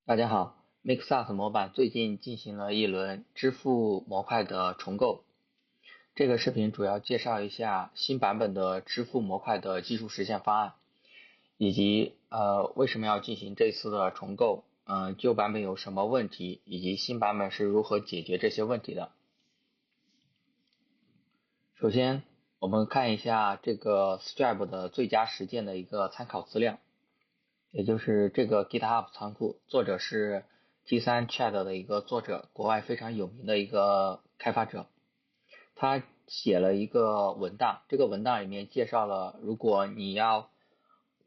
大家好 ，MakeSaaS 模板最近进行了一轮支付模块的重构。这个视频主要介绍一下新版本的支付模块的技术实现方案，以及为什么要进行这次的重构，旧版本有什么问题，以及新版本是如何解决这些问题的。首先，我们看一下这个 Stripe 的最佳实践的一个参考资料。也就是这个 GitHub 仓库，作者是 G3 Chat 的一个作者，国外非常有名的一个开发者。他写了一个文档，这个文档里面介绍了，如果你要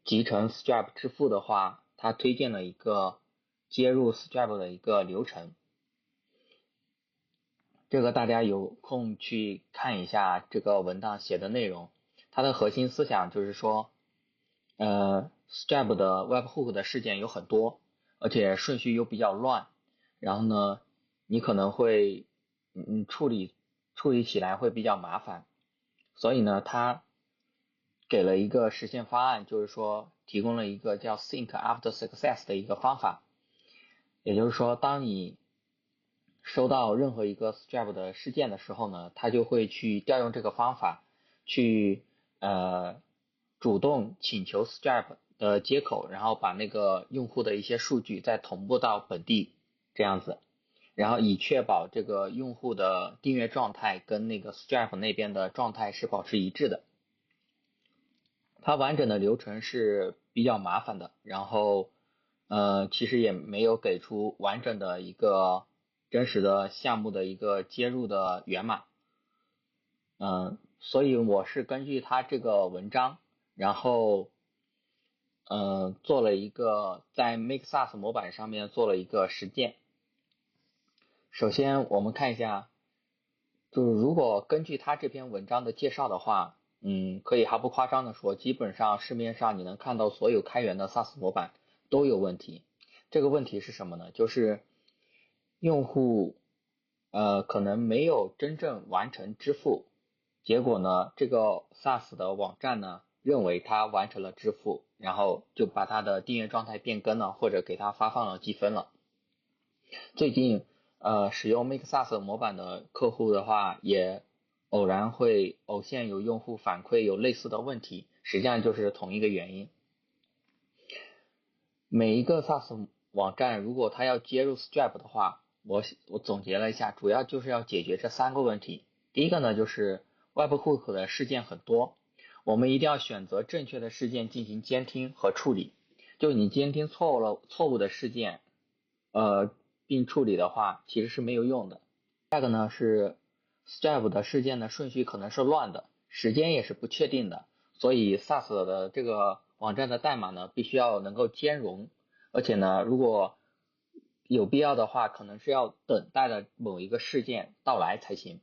集成 Stripe 支付的话，他推荐了一个接入 Stripe 的一个流程。这个大家有空去看一下这个文档写的内容。它的核心思想就是说，Stripe 的 Webhook 的事件有很多，而且顺序又比较乱，然后呢，你可能会处理起来会比较麻烦，所以呢，他给了一个实现方案，就是说提供了一个叫 Think After Success 的一个方法，也就是说，当你收到任何一个 Stripe 的事件的时候呢，它就会去调用这个方法去主动请求 Stripe 的接口，然后把那个用户的一些数据再同步到本地这样子，然后以确保这个用户的订阅状态跟那个 Stripe 那边的状态是保持一致的。它完整的流程是比较麻烦的，然后其实也没有给出完整的一个真实的项目的一个接入的源码，所以我是根据它这个文章，然后做了一个在 MakeSaaS 模板上面做了一个实践。首先我们看一下，就是如果根据他这篇文章的介绍的话，可以毫不夸张的说，基本上市面上你能看到所有开源的 SaaS 模板都有问题。这个问题是什么呢？就是用户可能没有真正完成支付，结果呢，这个 SaaS 的网站呢认为他完成了支付，然后就把他的订阅状态变更了，或者给他发放了积分了。最近使用 MakeSaaS 模板的客户的话，也偶现有用户反馈有类似的问题，实际上就是同一个原因。每一个 SaaS 网站如果它要接入 Stripe 的话，我总结了一下，主要就是要解决这三个问题。第一个呢，就是 Webhook 的事件很多，我们一定要选择正确的事件进行监听和处理。就你监听错误的事件，并处理的话，其实是没有用的。第二个呢是 Stripe 的事件的顺序可能是乱的，时间也是不确定的，所以 SaaS 的这个网站的代码呢，必须要能够兼容，而且呢，如果有必要的话，可能是要等待的某一个事件到来才行。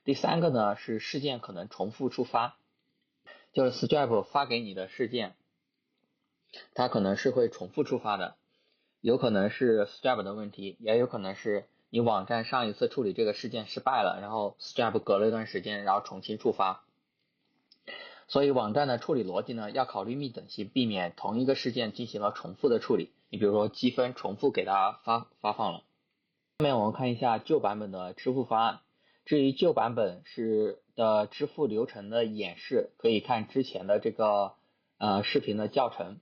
第三个呢是事件可能重复触发，就是 Stripe 发给你的事件，它可能是会重复触发的。有可能是 Stripe 的问题，也有可能是你网站上一次处理这个事件失败了，然后 Stripe 隔了一段时间，然后重新触发。所以网站的处理逻辑呢，要考虑密等性，避免同一个事件进行了重复的处理。你比如说积分重复给它发放了。下面我们看一下旧版本的支付方案。至于旧版本的支付流程的演示，可以看之前的这个视频的教程，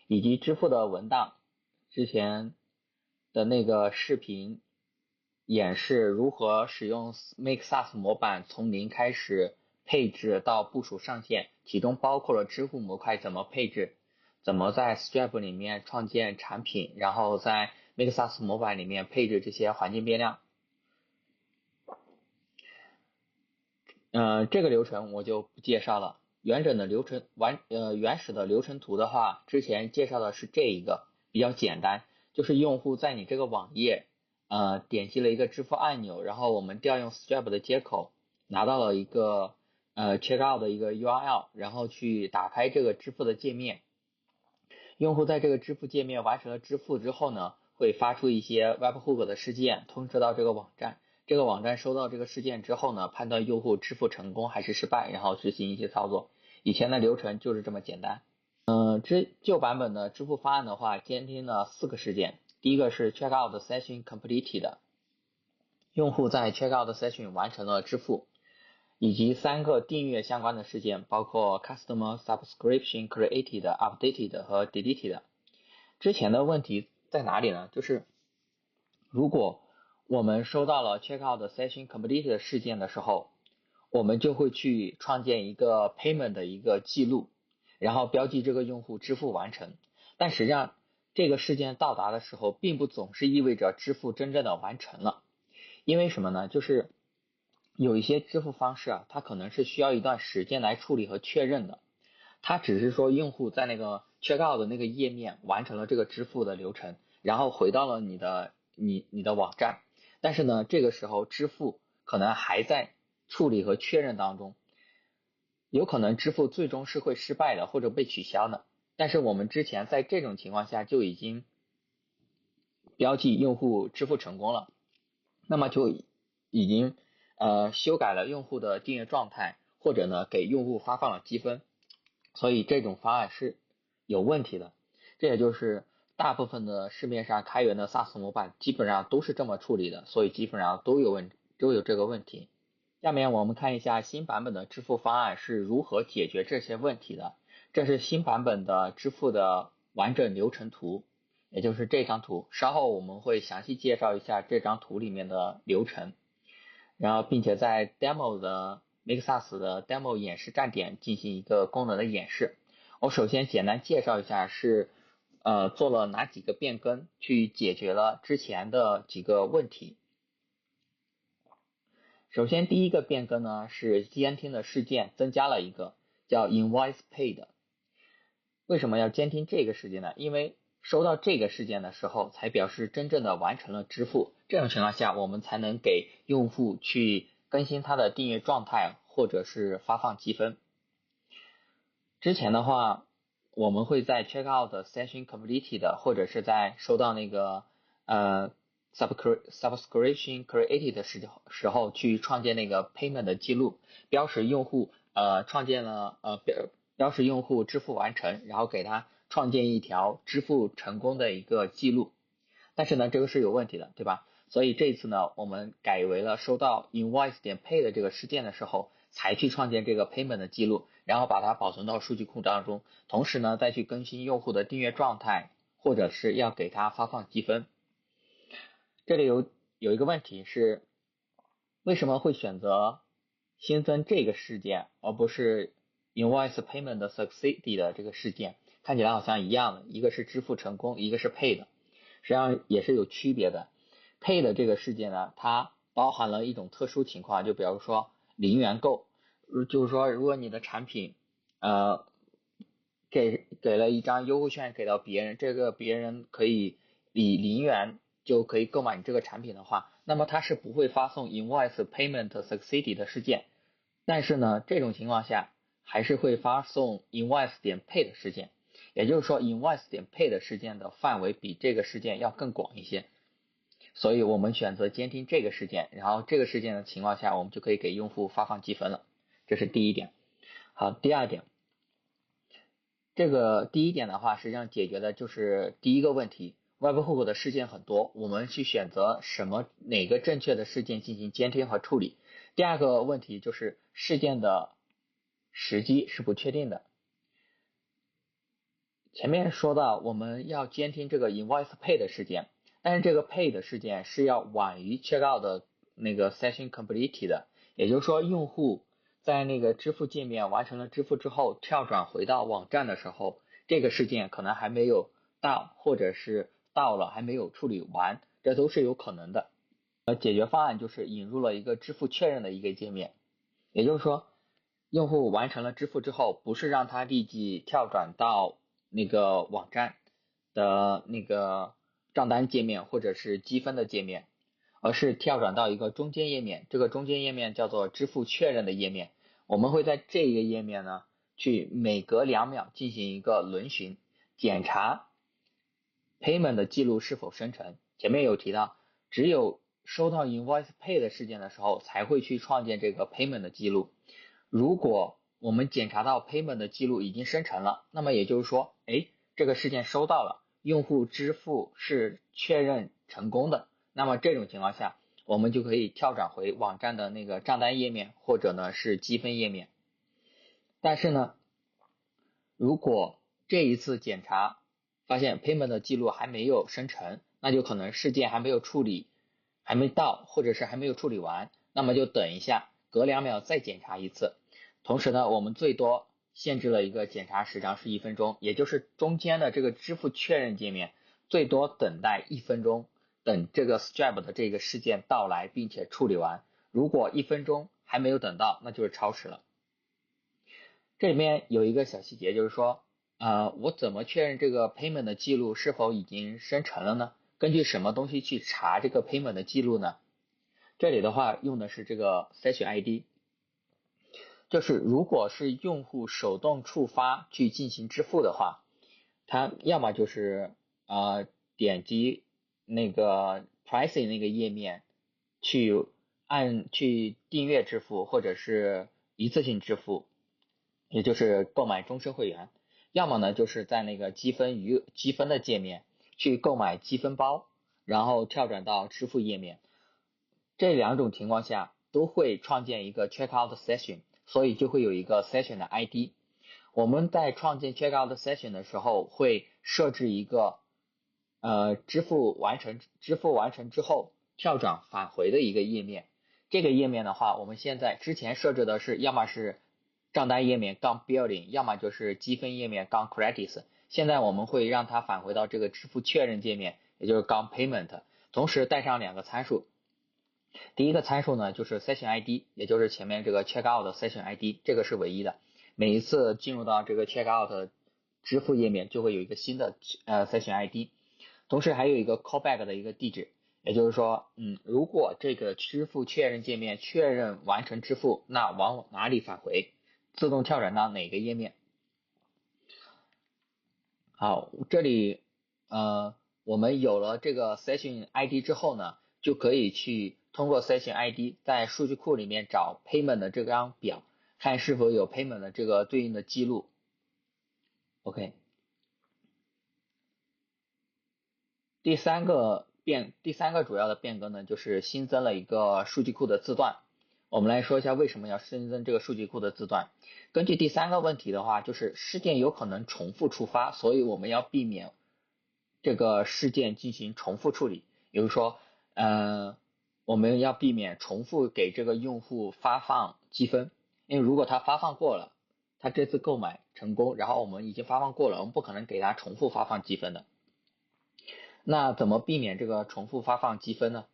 以及支付的文档。之前的那个视频演示如何使用 MakeSaaS 模板从零开始配置到部署上线，其中包括了支付模块怎么配置，怎么在 Stripe 里面创建产品，然后在 MakeSaaS 模板里面配置这些环境变量。这个流程我就不介绍了。原始的流程图的话，之前介绍的是这一个比较简单，就是用户在你这个网页点击了一个支付按钮，然后我们调用 Stripe 的接口拿到了一个checkout 的一个 URL， 然后去打开这个支付的界面。用户在这个支付界面完成了支付之后呢，会发出一些 Webhook 的事件通知到这个网站。这个网站收到这个事件之后呢，判断用户支付成功还是失败，然后执行一些操作。以前的流程就是这么简单。旧版本的支付方案的话，监听了4个事件，第一个是 checkout session completed， 用户在 checkout session 完成了支付，以及3个订阅相关的事件，包括 customer subscription created, updated 和 deleted。 之前的问题在哪里呢？就是如果我们收到了 checkout session completed 事件的时候，我们就会去创建一个 payment 的一个记录，然后标记这个用户支付完成。但实际上这个事件到达的时候，并不总是意味着支付真正的完成了。因为什么呢？就是有一些支付方式啊，它可能是需要一段时间来处理和确认的。它只是说用户在那个 checkout 的那个页面完成了这个支付的流程，然后回到了你的网站。但是呢，这个时候支付可能还在处理和确认当中，有可能支付最终是会失败的或者被取消的。但是我们之前在这种情况下就已经标记用户支付成功了，那么就已经修改了用户的订阅状态，或者呢给用户发放了积分，所以这种方案是有问题的。这也就是大部分的市面上开源的 SaaS 模板基本上都是这么处理的，所以基本上都有这个问题。下面我们看一下新版本的支付方案是如何解决这些问题的。这是新版本的支付的完整流程图，也就是这张图，稍后我们会详细介绍一下这张图里面的流程，然后并且在 demo 的 Make SaaS 的 demo 演示站点进行一个功能的演示。我首先简单介绍一下是做了哪几个变更，去解决了之前的几个问题。首先第一个变更呢是监听的事件增加了一个叫 Invoice Paid。 为什么要监听这个事件呢？因为收到这个事件的时候才表示真正的完成了支付，这种情况下我们才能给用户去更新他的订阅状态或者是发放积分。之前的话我们会在 checkout session completed 或者是在收到那个subscription created 的时候去创建那个 payment 的记录，标识用户标识用户支付完成，然后给他创建一条支付成功的一个记录。但是呢这个是有问题的，对吧？所以这次呢我们改为了收到 invoice.pay 的这个事件的时候才去创建这个 payment 的记录，然后把它保存到数据库当中，同时呢再去更新用户的订阅状态，或者是要给他发放积分。这里有一个问题是，为什么会选择新增这个事件而不是 invoice payment succeeded 的这个事件？看起来好像一样的，一个是支付成功，一个是 paid， 实际上也是有区别的。paid 这个事件呢，它包含了一种特殊情况，就比如说零元购，就是说如果你的产品给了一张优惠券给到别人，这个别人可以以0元就可以购买你这个产品的话，那么它是不会发送 invoice payment succeeded 的事件。但是呢这种情况下还是会发送 invoice.pay 的事件，也就是说 invoice.pay 的事件的范围比这个事件要更广一些，所以我们选择监听这个事件，然后这个事件的情况下我们就可以给用户发放积分了，这是第一点。好，第二点，这个第一点的话实际上解决的就是第一个问题，Webhook 的事件很多，我们去选择哪个正确的事件进行监听和处理。第二个问题就是事件的时机是不确定的。前面说到我们要监听这个 invoice pay 的事件，但是这个 pay 的事件是要晚于 checkout 的那个 session completed 的，也就是说用户在那个支付界面完成了支付之后跳转回到网站的时候，这个事件可能还没有到，或者是到了还没有处理完，这都是有可能的。解决方案就是引入了一个支付确认的一个界面，也就是说用户完成了支付之后，不是让他立即跳转到那个网站的那个账单界面或者是积分的界面，而是跳转到一个中间页面，这个中间页面叫做支付确认的页面。我们会在这个页面呢去每隔2秒进行一个轮询，检查 payment 的记录是否生成。前面有提到，只有收到 invoice pay 的事件的时候才会去创建这个 payment 的记录。如果我们检查到 payment 的记录已经生成了，那么也就是说这个事件收到了，用户支付是确认成功的，那么这种情况下，我们就可以跳转回网站的那个账单页面，或者呢是积分页面。但是呢，如果这一次检查发现 payment 的记录还没有生成，那就可能事件还没有处理，还没到，或者是还没有处理完，那么就等一下，隔2秒再检查一次。同时呢，我们最多限制了一个检查时长是1分钟，也就是中间的这个支付确认界面最多等待1分钟，等这个 Stripe 的这个事件到来并且处理完。如果1分钟还没有等到，那就是超时了。这里面有一个小细节，就是说我怎么确认这个 payment 的记录是否已经生成了呢？根据什么东西去查这个 payment 的记录呢？这里的话用的是这个 Session ID， 就是如果是用户手动触发去进行支付的话，他要么就是点击那个 pricing 那个页面去订阅支付，或者是一次性支付，也就是购买终身会员，要么呢就是在那个积分的界面去购买积分包，然后跳转到支付页面。这2种情况下都会创建一个 checkout session， 所以就会有一个 session 的 ID。我们在创建 checkout session 的时候会设置一个支付完成之后跳转返回的一个页面。这个页面的话，我们之前设置的是要么是账单页面杠 billing， 要么就是积分页面杠 credits。现在我们会让它返回到这个支付确认界面，也就是杠 payment， 同时带上2个参数。第一个参数呢就是 session ID， 也就是前面这个 checkout 的 session ID， 这个是唯一的。每一次进入到这个 checkout 支付页面就会有一个新的session ID， 同时还有一个 callback 的一个地址，也就是说如果这个支付确认界面确认完成支付，那往哪里返回，自动跳转到哪个页面。好，这里我们有了这个 session ID 之后呢，就可以去通过 session ID 在数据库里面找 payment 的这张表，看是否有 payment 的这个对应的记录。OK， 第三个主要的变革呢，就是新增了一个数据库的字段。我们来说一下为什么要新增这个数据库的字段。根据第3个问题的话，就是事件有可能重复触发，所以我们要避免这个事件进行重复处理。比如说我们要避免重复给这个用户发放积分，因为如果他发放过了，他这次购买成功，然后我们已经发放过了，我们不可能给他重复发放积分的。那怎么避免这个重复发放积分呢？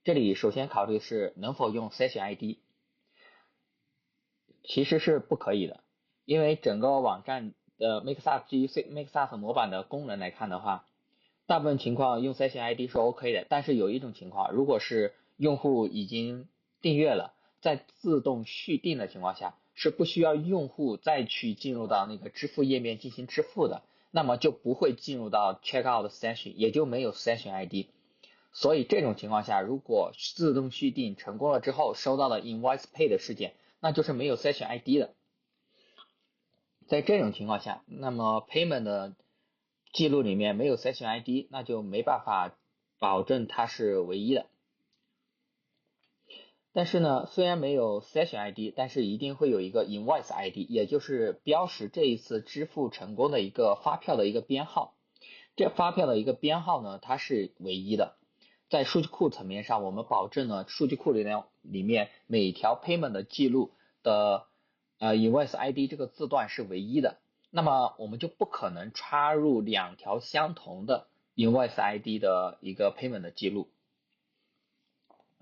这里首先考虑是能否用 session ID， 其实是不可以的，因为整个网站的 Mixas 基于 Mixas 模板的功能来看的话，大部分情况用 session ID 是 OK 的，但是有一种情况，如果是用户已经订阅了，在自动续订的情况下，是不需要用户再去进入到那个支付页面进行支付的，那么就不会进入到 checkout session， 也就没有 session ID。所以这种情况下，如果自动续订成功了之后收到了 invoice pay 的事件，那就是没有 session ID 的。在这种情况下，那么 payment 的记录里面没有 session ID， 那就没办法保证它是唯一的。但是呢，虽然没有 session ID， 但是一定会有一个 invoice ID， 也就是标识这一次支付成功的一个发票的一个编号。这发票的一个编号呢，它是唯一的。在数据库层面上，我们保证了数据库里面每条 payment 的记录的invoice ID 这个字段是唯一的，那么我们就不可能插入2条相同的 invoice ID 的一个 payment 的记录，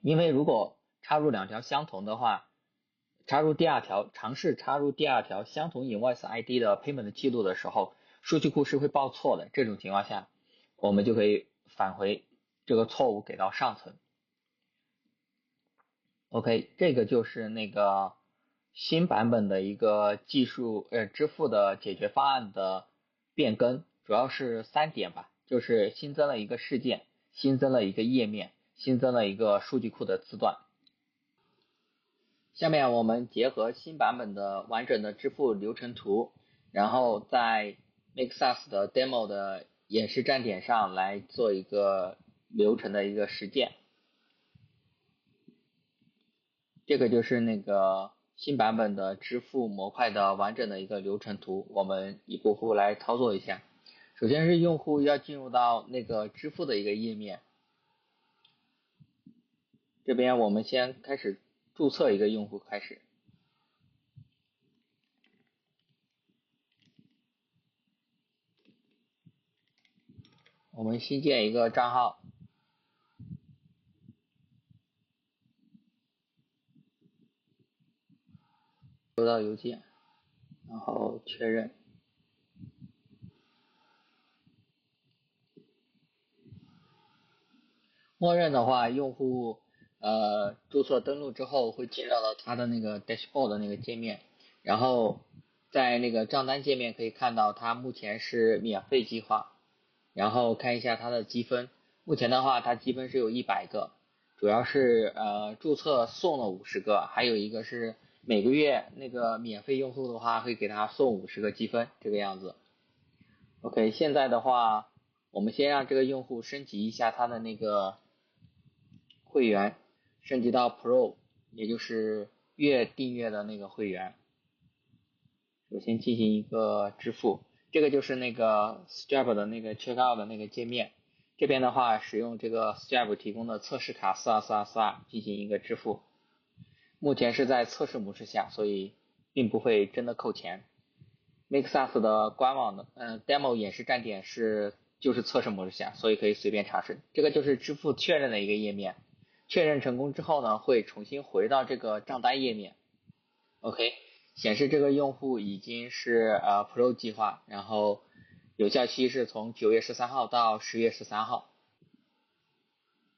因为如果插入2条相同的话，尝试插入第二条相同 invoice ID 的 payment 的记录的时候，数据库是会报错的。这种情况下，我们就可以返回这个错误给到上层。OK， 这个就是那个新版本的一个支付的解决方案的变更，主要是3点吧，就是新增了一个事件，新增了一个页面，新增了一个数据库的字段。下面我们结合新版本的完整的支付流程图，然后在 Mixas 的 demo 的演示站点上来做一个流程的一个实践。这个就是那个新版本的支付模块的完整的一个流程图，我们一步步来操作一下。首先是用户要进入到那个支付的一个页面，这边我们先开始注册一个用户开始。我们新建一个账号，收到邮件，然后确认。默认的话，用户注册登录之后会进入到他的那个 dashboard 的那个界面，然后在那个账单界面可以看到他目前是免费计划，然后看一下他的积分，目前的话他积分是有100个，主要是注册送了50个，还有一个是每个月那个免费用户的话会给他送50个积分，这个样子。OK， 现在的话我们先让这个用户升级一下他的那个会员，升级到 Pro， 也就是月订阅的那个会员。首先进行一个支付，这个就是那个 Stripe 的那个 Checkout 的那个界面。这边的话，使用这个 Stripe 提供的测试卡424242进行一个支付。目前是在测试模式下，所以并不会真的扣钱。Makesauce 的官网的demo 演示站点就是测试模式下，所以可以随便尝试。这个就是支付确认的一个页面。确认成功之后呢，会重新回到这个账单页面。OK， 显示这个用户已经是Pro 计划，然后有效期是从9月13号到10月13号。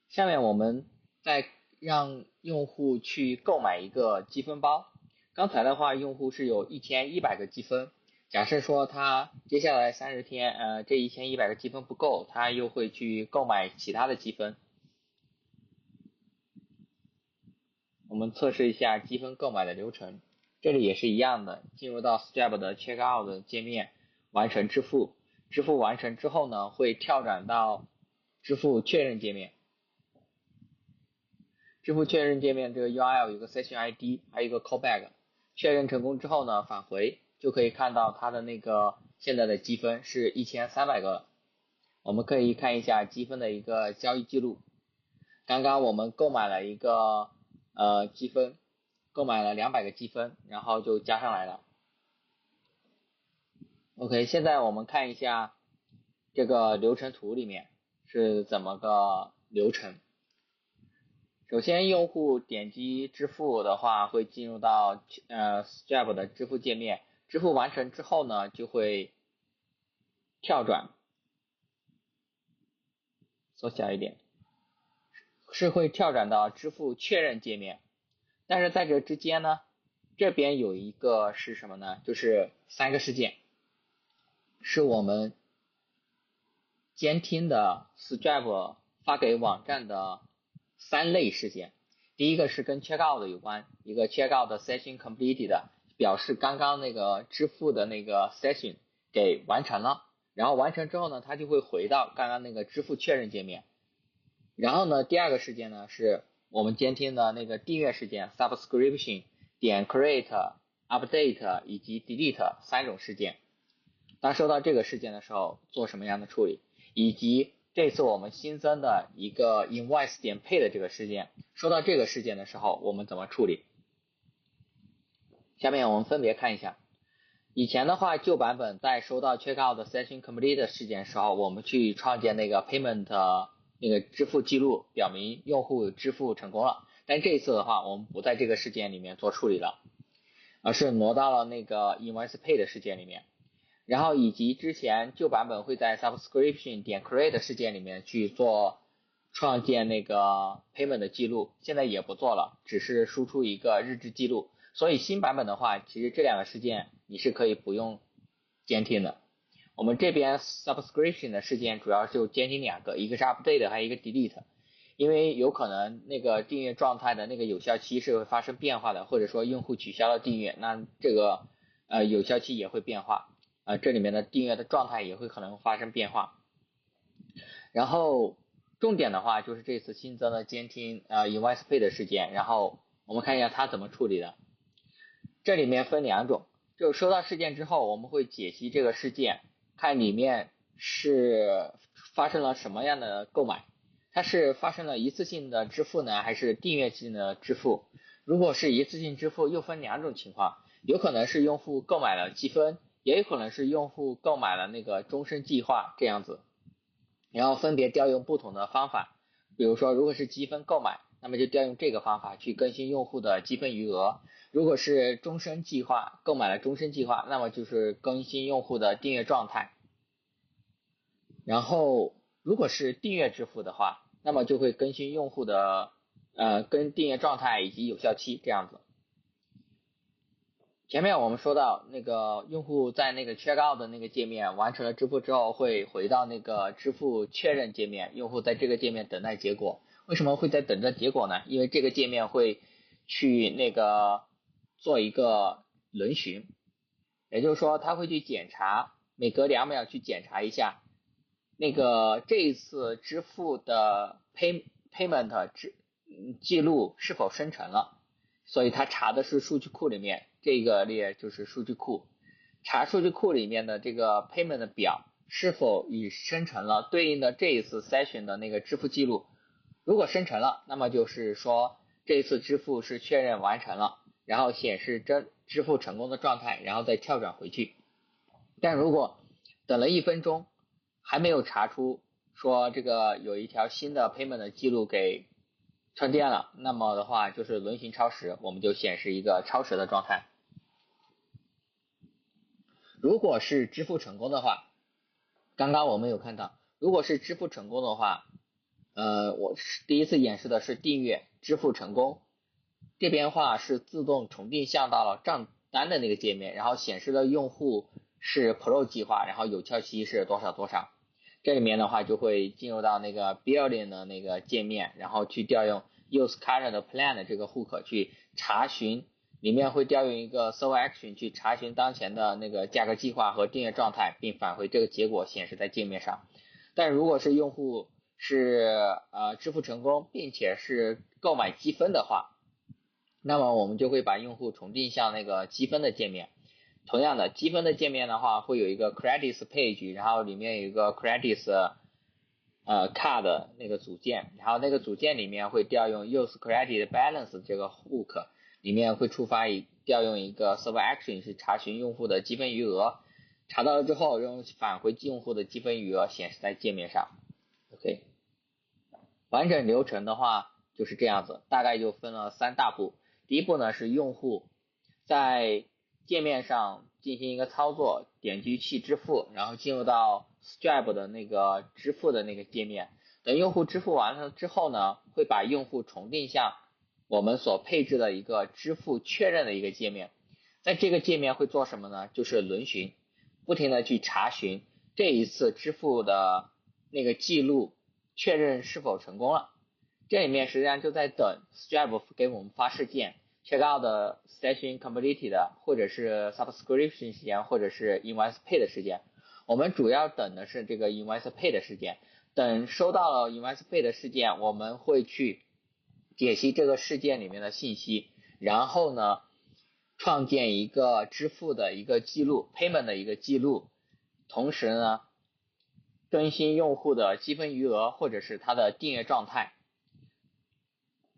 下面我们再让用户去购买一个积分包。刚才的话，用户是有1100个积分。假设说他接下来30天，这1100个积分不够，他又会去购买其他的积分。我们测试一下积分购买的流程，这里也是一样的，进入到 Stripe 的 Checkout 的界面，完成支付。支付完成之后呢，会跳转到支付确认界面。支付确认界面这个 URL 有个 Session ID， 还有一个 Callback。确认成功之后呢，返回就可以看到它的那个现在的积分是1300个。我们可以看一下积分的一个交易记录。刚刚我们购买了一个积分，购买了200个积分，然后就加上来了。OK， 现在我们看一下这个流程图里面是怎么个流程。首先，用户点击支付的话，会进入到Stripe 的支付界面。支付完成之后呢，就会跳转，缩小一点，是会跳转到支付确认界面。但是在这之间呢，这边有一个是什么呢？就是3个事件，是我们监听的 Stripe 发给网站的3类事件。第一个是跟 Checkout 有关，一个 Checkout Session Completed， 表示刚刚那个支付的那个 Session 给完成了，然后完成之后呢，它就会回到刚刚那个支付确认界面。然后呢，第二个事件呢，是我们监听的那个订阅事件 Subscription 点 Create、Update 以及 Delete 3种事件。当收到这个事件的时候，做什么样的处理？以及这次我们新增的一个 Invoice 点 Pay 的这个事件，收到这个事件的时候，我们怎么处理？下面我们分别看一下。以前的话，旧版本在收到 Checkout Session Complete 的事件的时候，我们去创建那个 Payment 那个支付记录，表明用户支付成功了。但这一次的话，我们不在这个事件里面做处理了，而是挪到了那个 Invoice Pay 的事件里面。然后以及之前旧版本会在 Subscription 点 Create 事件里面去做创建那个 Payment 的记录，现在也不做了，只是输出一个日志记录。所以新版本的话，其实这2个事件你是可以不用监听的。我们这边 Subscription 的事件主要就监听2个，一个是 Update， 还有一个 Delete。因为有可能那个订阅状态的那个有效期是会发生变化的，或者说用户取消了订阅，那这个有效期也会变化。这里面的订阅的状态也会可能发生变化。然后重点的话就是这次新增的监听invoice pay 的事件，然后我们看一下它怎么处理的。这里面分两种，就是收到事件之后，我们会解析这个事件，看里面是发生了什么样的购买，它是发生了一次性的支付呢，还是订阅性的支付？如果是一次性支付，又分两种情况，有可能是用户购买了积分，也有可能是用户购买了那个终身计划这样子，然后分别调用不同的方法。比如说，如果是积分购买，那么就调用这个方法去更新用户的积分余额；如果是终身计划，购买了终身计划，那么就是更新用户的订阅状态。然后，如果是订阅支付的话，那么就会更新用户的跟订阅状态以及有效期这样子。前面我们说到那个用户在那个 check out 的那个界面完成了支付之后，会回到那个支付确认界面，用户在这个界面等待结果。为什么会在等着结果呢？因为这个界面会去那个做一个轮询，也就是说他会去检查，每隔2秒去检查一下那个这一次支付的 payment 记录是否生成了。所以它查的是数据库里面这个列就是数据库，查数据库里面的这个 payment 的表是否已生成了对应的这一次 session 的那个支付记录。如果生成了，那么就是说这一次支付是确认完成了，然后显示支付成功的状态，然后再跳转回去。但如果等了1分钟还没有查出说这个有一条新的 payment 的记录给充电了，那么的话就是轮询超时，我们就显示一个超时的状态。如果是支付成功的话，刚刚我们有看到，如果是支付成功的话，我第一次演示的是订阅支付成功，这边的话是自动重定向到了账单的那个界面，然后显示了用户是 Pro 计划，然后有效期是多少多少。这里面的话就会进入到那个 Building 的那个界面，然后去调用 Use Current Plan 的这个 hook 去查询，里面会调用一个 Server Action 去查询当前的那个价格计划和订阅状态，并返回这个结果显示在界面上。但如果是用户是支付成功，并且是购买积分的话，那么我们就会把用户重定向那个积分的界面。同样的，积分的界面的话会有一个 credits page， 然后里面有一个 credits card 那个组件，然后那个组件里面会调用 use credit balance 这个 hook， 里面会触发调用一个 server action 去查询用户的积分余额，查到了之后用返回用户的积分余额显示在界面上。 OK， 完整流程的话就是这样子，大概就分了3大步。第一步呢是用户在界面上进行一个操作，点击去支付，然后进入到 Stripe 的那个支付的那个界面。等用户支付完了之后呢，会把用户重定向我们所配置的一个支付确认的一个界面。在这个界面会做什么呢？就是轮询，不停的去查询这一次支付的那个记录确认是否成功了。这里面实际上就在等 Stripe 给我们发事件，check out 的 session completed 或者是 subscription 事件，或者是 invoice pay 的事件。我们主要等的是这个 invoice pay 的事件。等收到了 invoice pay 的事件，我们会去解析这个事件里面的信息，然后呢创建一个支付的一个记录 payment 的一个记录，同时呢更新用户的积分余额或者是他的订阅状态。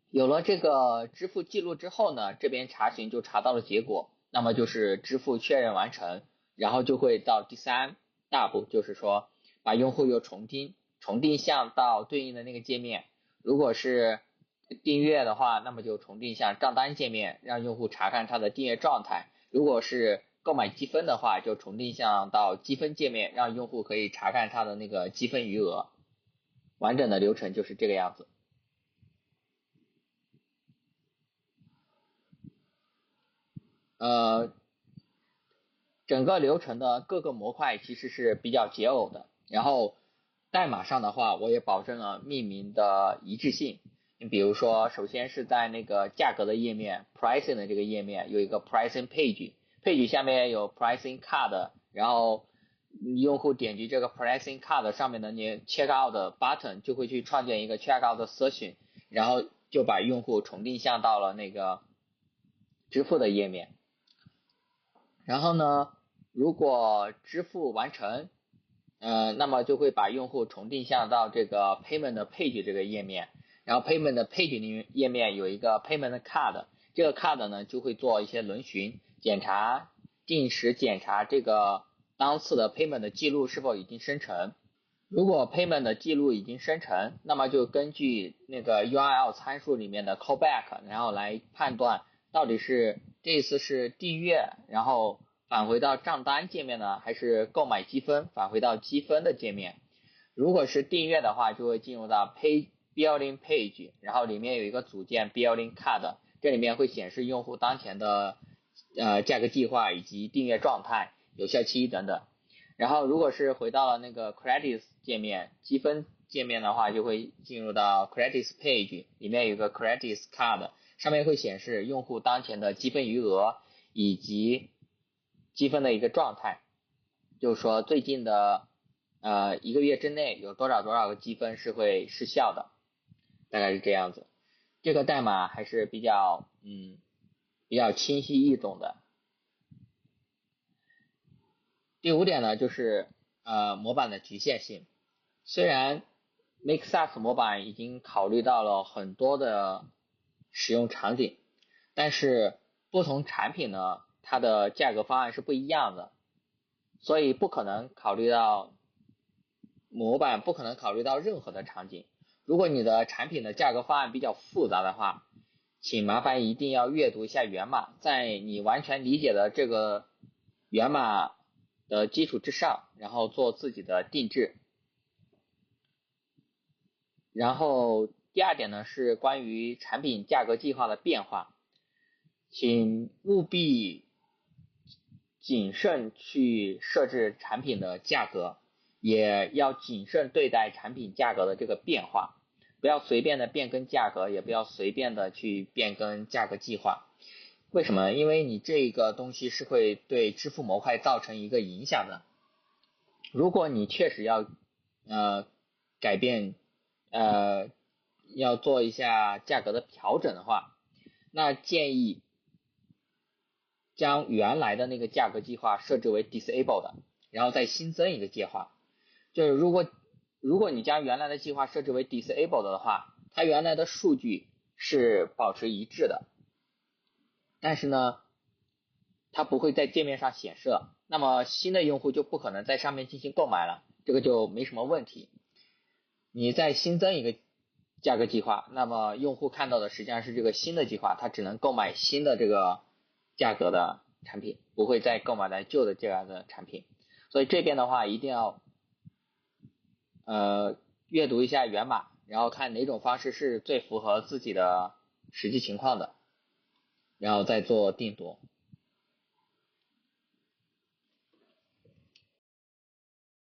有了这个支付记录之后呢，这边查询就查到了结果，那么就是支付确认完成，然后就会到第3大步，就是说把用户又重定向到对应的那个界面。如果是订阅的话，那么就重定向账单界面，让用户查看他的订阅状态。如果是购买积分的话，就重定向到积分界面，让用户可以查看他的那个积分余额。完整的流程就是这个样子。整个流程的各个模块其实是比较解耦的，然后代码上的话我也保证了命名的一致性。你比如说首先是在那个价格的页面 pricing 的这个页面有一个 pricing page 下面有 pricing card， 然后用户点击这个 pricing card 上面的你 checkout button 就会去创建一个 checkout session， 然后就把用户重定向到了那个支付的页面。然后呢，如果支付完成，那么就会把用户重定向到这个 payment page 这个页面，然后 payment page 页面有一个 payment card， 这个 card 呢就会做一些轮询定时检查这个当次的 payment 的记录是否已经生成。如果 payment 的记录已经生成，那么就根据那个 URL 参数里面的 callback， 然后来判断到底是这一次是订阅然后返回到账单界面呢，还是购买积分返回到积分的界面。如果是订阅的话，就会进入到 billing page， 然后里面有一个组件 billing card， 这里面会显示用户当前的价格计划以及订阅状态、有效期等等。然后如果是回到了那个 credits 界面积分界面的话，就会进入到 credits page， 里面有个 credits card， 上面会显示用户当前的积分余额以及积分的一个状态，就是说最近的一个月之内有多少个积分是会失效的，大概是这样子。这个代码还是比较清晰易懂的。第5点呢，就是模板的局限性。虽然 Make SaaS 模板已经考虑到了很多的使用场景，但是不同产品呢，它的价格方案是不一样的，所以模板不可能考虑到任何的场景。如果你的产品的价格方案比较复杂的话，请麻烦一定要阅读一下源码，在你完全理解的这个源码的基础之上，然后做自己的定制。然后第2点呢，是关于产品价格计划的变化，请务必谨慎去设置产品的价格，也要谨慎对待产品价格的这个变化，不要随便的变更价格，也不要随便的去变更价格计划。为什么？因为你这个东西是会对支付模块造成一个影响的。如果你确实要改变要做一下价格的调整的话，那建议将原来的那个价格计划设置为 disabled， 然后再新增一个计划。就是如果你将原来的计划设置为 disabled 的话，它原来的数据是保持一致的，但是呢它不会在界面上显示了，那么新的用户就不可能在上面进行购买了，这个就没什么问题。你再新增一个价格计划，那么用户看到的实际上是这个新的计划，他只能购买新的这个价格的产品，不会再购买来旧的价格的产品。所以这边的话一定要阅读一下源码，然后看哪种方式是最符合自己的实际情况的，然后再做定夺。